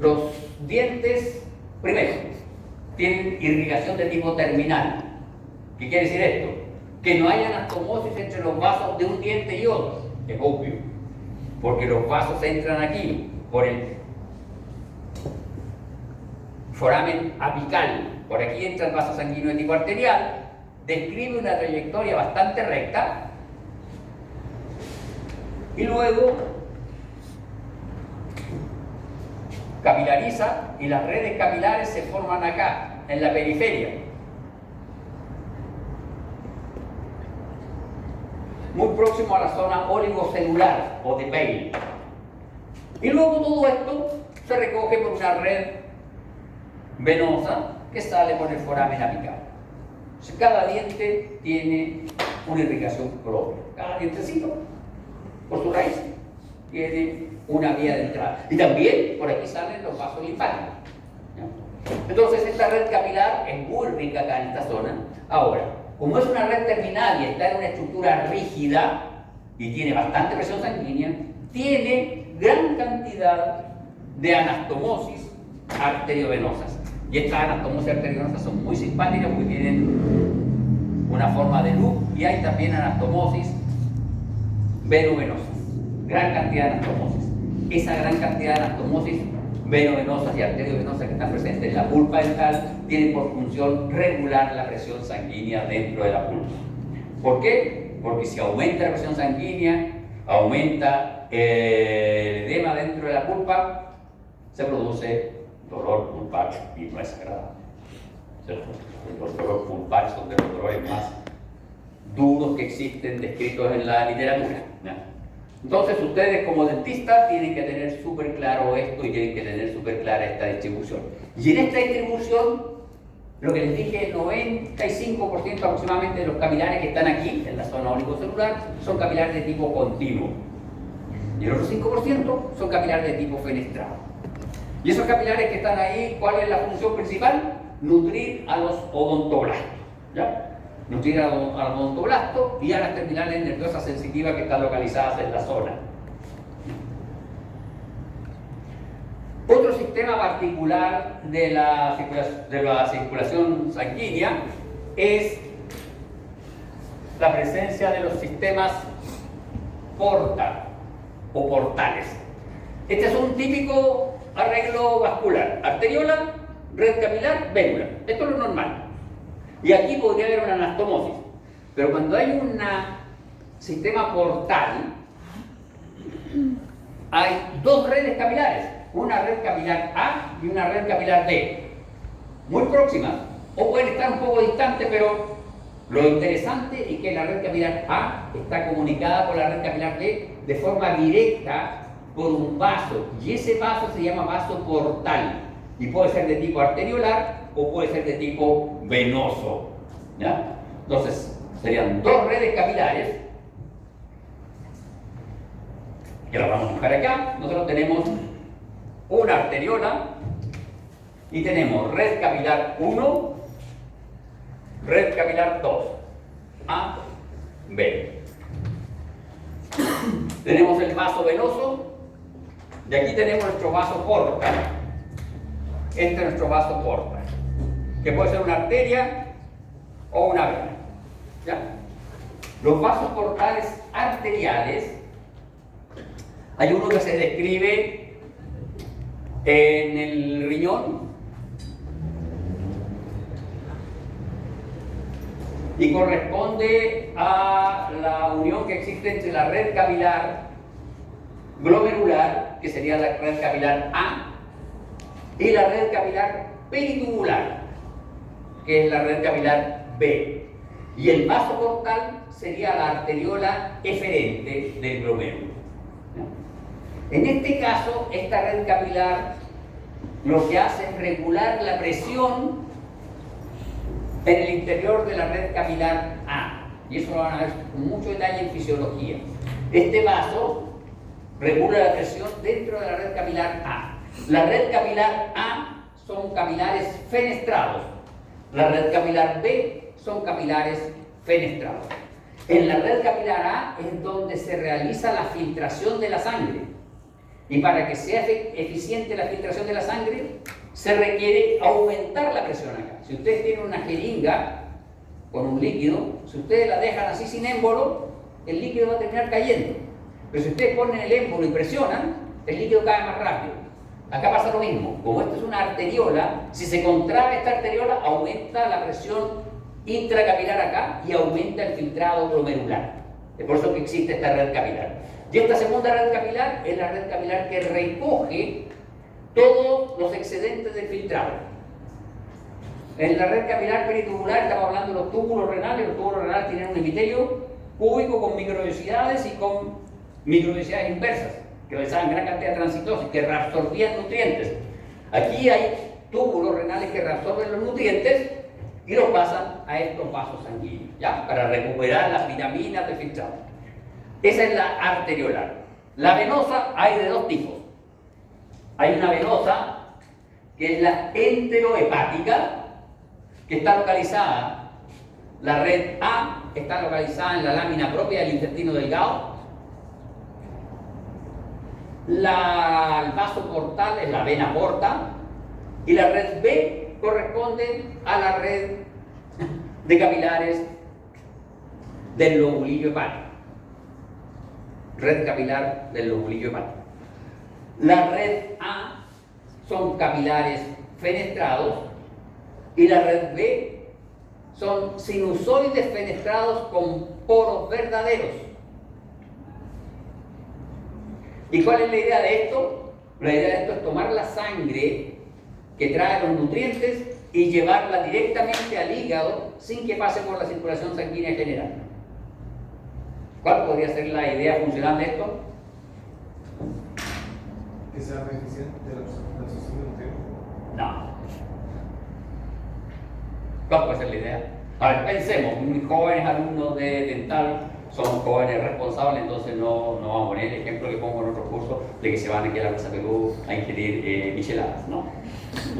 Los dientes, primero, tienen irrigación de tipo terminal. ¿Qué quiere decir esto? Que no hay anastomosis entre los vasos de un diente y otro. Es obvio. Porque los vasos entran aquí por el foramen apical. Por aquí entra el vaso sanguíneo de tipo arterial. Describe una trayectoria bastante recta. Y luego capilariza y las redes capilares se forman acá, en la periferia. Muy próximo a la zona oligocelular o de Bale. Y luego todo esto se recoge por una red venosa que sale por el foramen apical. Entonces, cada diente tiene una irrigación propia. Cada dientecito, por su raíz, tiene una vía de entrada. Y también por aquí salen los vasos linfáticos. ¿Ya? Entonces, esta red capilar es muy rica acá en esta zona. Ahora, como es una red terminal y está en una estructura rígida y tiene bastante presión sanguínea, tiene gran cantidad de anastomosis arteriovenosas. Y estas anastomosis arteriovenosas son muy simpáticas porque tienen una forma de luz y hay también anastomosis venovenosas. Gran cantidad de anastomosis. Esa gran cantidad de anastomosis venovenosas y arteriovenosas que están presentes en la pulpa dental tienen por función regular la presión sanguínea dentro de la pulpa. ¿Por qué? Porque si aumenta la presión sanguínea, aumenta el edema dentro de la pulpa, se produce dolor pulpar y no es agradable. Los dolores pulpares son de los dolores más duros que existen descritos en la literatura. ¿Ya? Entonces ustedes como dentistas tienen que tener súper claro esto y tienen que tener súper clara esta distribución. Y en esta distribución, lo que les dije, el 95% aproximadamente de los capilares que están aquí, en la zona oligocelular, son capilares de tipo continuo. Y el otro 5% son capilares de tipo fenestrado. Y esos capilares que están ahí, ¿cuál es la función principal? Nutrir a los odontoblastos. ¿Ya? Nutrir al odontoblasto y a las terminales nerviosas sensitivas que están localizadas en la zona. Otro sistema particular de la circulación sanguínea es la presencia de los sistemas porta o portales. Este es un típico arreglo vascular: arteriola, red capilar, vérula. Esto es lo normal. Y aquí podría haber una anastomosis. Pero cuando hay un sistema portal, hay dos redes capilares. Una red capilar A y una red capilar B. Muy próximas. O pueden estar un poco distantes, pero lo interesante es que la red capilar A está comunicada con la red capilar B de forma directa por un vaso. Y ese vaso se llama vaso portal. Y puede ser de tipo arteriolar o puede ser de tipo venoso. ¿Ya? Entonces, serían dos redes capilares que la vamos a buscar acá. Nosotros tenemos una arteriola y tenemos red capilar 1, red capilar 2, A, B. Tenemos el vaso venoso y aquí tenemos nuestro vaso porta. Este es nuestro vaso porta, que puede ser una arteria o una vena. ¿Ya? Los vasos portales arteriales, hay uno que se describe en el riñón y corresponde a la unión que existe entre la red capilar glomerular, que sería la red capilar A, y la red capilar peritubular, que es la red capilar B. Y el vaso portal sería la arteriola eferente del glomérulo. En este caso, esta red capilar lo que hace es regular la presión en el interior de la red capilar A. Y eso lo van a ver con mucho detalle en fisiología. Este vaso regula la presión dentro de la red capilar A. La red capilar A son capilares fenestrados. La red capilar B son capilares fenestrados. En la red capilar A es donde se realiza la filtración de la sangre. Y para que sea eficiente la filtración de la sangre, se requiere aumentar la presión acá. Si ustedes tienen una jeringa con un líquido, si ustedes la dejan así sin émbolo, el líquido va a terminar cayendo. Pero si ustedes ponen el émbolo y presionan, el líquido cae más rápido. Acá pasa lo mismo. Como esto es una arteriola, si se contrae esta arteriola, aumenta la presión intracapilar acá y aumenta el filtrado glomerular. Es por eso que existe esta red capilar. Y esta segunda red capilar es la red capilar que recoge todos los excedentes del filtrado. En la red capilar peritubular estamos hablando de los túbulos renales. Los túbulos renales tienen un epitelio cúbico con microvenosidades y con microvenosidades inversas, que realizaban gran cantidad de transitosis, que reabsorbían nutrientes. Aquí hay túbulos renales que reabsorben los nutrientes y los pasan a estos vasos sanguíneos, ¿ya? Para recuperar las vitaminas del filtrado. Esa es la arteriolar. La venosa hay de dos tipos. Hay una venosa que es la enterohepática, que está localizada, la red A está localizada en la lámina propia del intestino delgado. El vaso portal es la vena porta y la red B corresponde a la red de capilares del lobulillo hepático. Red capilar del lobulillo hepático. La red A son capilares fenestrados y la red B son sinusoides fenestrados con poros verdaderos. ¿Y cuál es la idea de esto? La idea de esto es tomar la sangre que trae los nutrientes y llevarla directamente al hígado sin que pase por la circulación sanguínea general. ¿Cuál podría ser la idea funcional de esto? Que sea más eficiente la absorción de nutrientes. No. ¿Cuál puede ser la idea? A ver, pensemos, mis jóvenes alumnos de dental son jóvenes responsables, entonces no vamos a poner el ejemplo que pongo en otros cursos de que se van aquí a la Plaza Perú a ingerir micheladas, ¿no?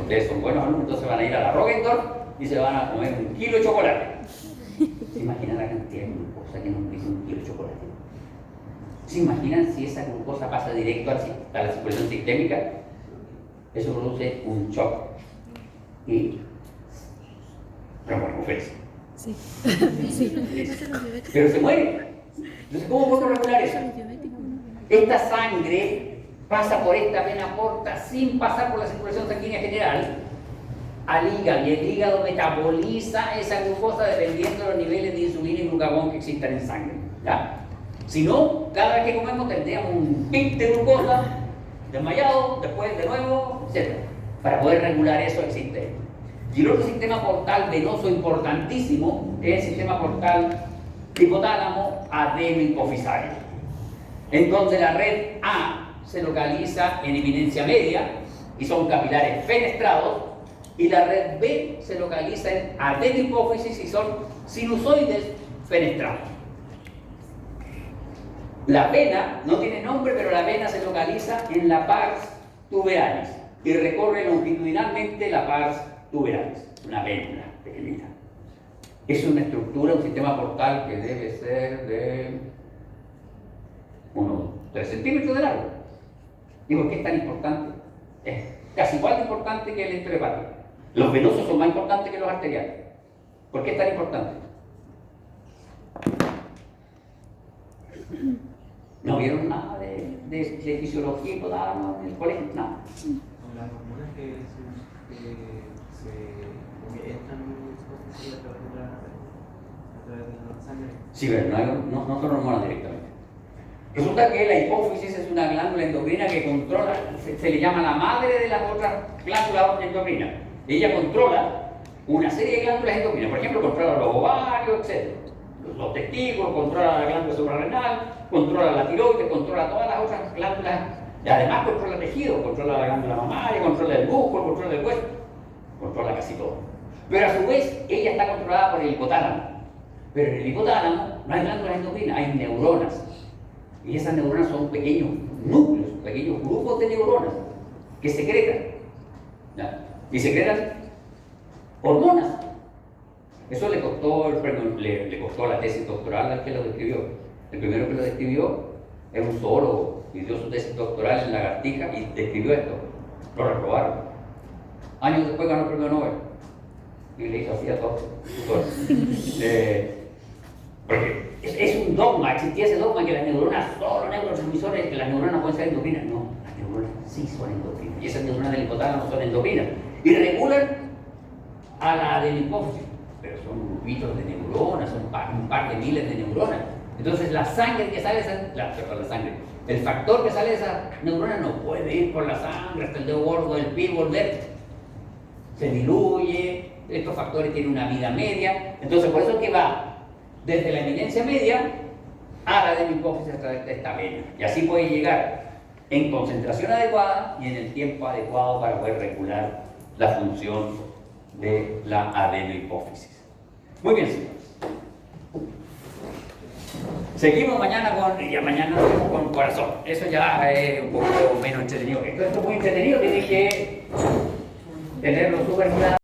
Ustedes son buenos alumnos, entonces van a ir a la Roggendorf y se van a comer 1 kilo de chocolate. ¿Se imaginan la cantidad de glucosa que nos dice 1 kilo de chocolate? ¿Se imaginan si esa glucosa pasa directo a la circulación sistémica? Eso produce un shock y remuerofesia. Sí. Sí. Pero se muere. Entonces, ¿cómo podemos regular eso? Esta sangre pasa por esta vena porta sin pasar por la circulación sanguínea general al hígado, y el hígado metaboliza esa glucosa dependiendo de los niveles de insulina y glucagón que existan en sangre, ¿ya? Si no, cada vez que comemos tendríamos un pic de glucosa, desmayado, después de nuevo, etc. Para poder regular eso existe esto. Y el otro sistema portal venoso importantísimo es el sistema portal hipotálamo adeno-hipofisario, en donde la red A se localiza en eminencia media y son capilares fenestrados, y la red B se localiza en adeno-hipófisis y son sinusoides fenestrados. La vena no tiene nombre, pero la vena se localiza en la pars tuberalis y recorre longitudinalmente la pars tuberalis, una vena pequeñita. Es una estructura, un sistema portal que debe ser de unos 3 centímetros de largo. ¿Y por qué es tan importante? Es casi igual de importante que el enterohepático. Los venosos son más importantes que los arteriales. ¿Por qué es tan importante? ¿No vieron nada de fisiología hipotálamo en el colegio? Nada. Las hormonas que entran a través de la sangre. Sí, pero no son hormonas directamente. Resulta que la hipófisis es una glándula endocrina que controla, se le llama la madre de las otras glándulas endocrinas. Ella controla una serie de glándulas endocrinas, por ejemplo, controla los ovarios, etc. Los testículos, controla la glándula suprarrenal, controla la tiroides, controla todas las otras glándulas, y además controla el tejido, controla la glándula mamaria, controla el músculo, controla el hueso, controla casi todo. Pero a su vez, ella está controlada por el hipotálamo. Pero en el hipotálamo no hay glándulas endocrinas, hay neuronas. Y esas neuronas son pequeños núcleos, pequeños grupos de neuronas que secretan. ¿Ya? Y secretan hormonas. Eso le costó la tesis doctoral al que lo describió. El primero que lo describió es un zoólogo y dio su tesis doctoral en lagartija y describió esto. Lo reprobaron. Años después ganó el premio Nobel. Y le hizo así a todos. Porque es un dogma, existía ese dogma que las neuronas son los neurotransmisores, que las neuronas pueden ser endocrinas. No, las neuronas sí son endocrinas. Y esas neuronas del hipotálamo son endocrinas. Y regulan a la del hipófisis. Pero son grupitos de neuronas, son un par de miles de neuronas. Entonces la sangre que sale de el factor que sale de esa neurona no puede ir por la sangre hasta el dedo gordo del pie y volver. Se diluye, estos factores tienen una vida media. Entonces por eso es que va desde la eminencia media a la de la hipófisis a través de esta vena. Y así puede llegar en concentración adecuada y en el tiempo adecuado para poder regular la función de la adenohipófisis. Muy bien, señores. Seguimos mañana con corazón. Eso ya es un poco menos entretenido. Esto es muy entretenido, tiene que tenerlo súper claro.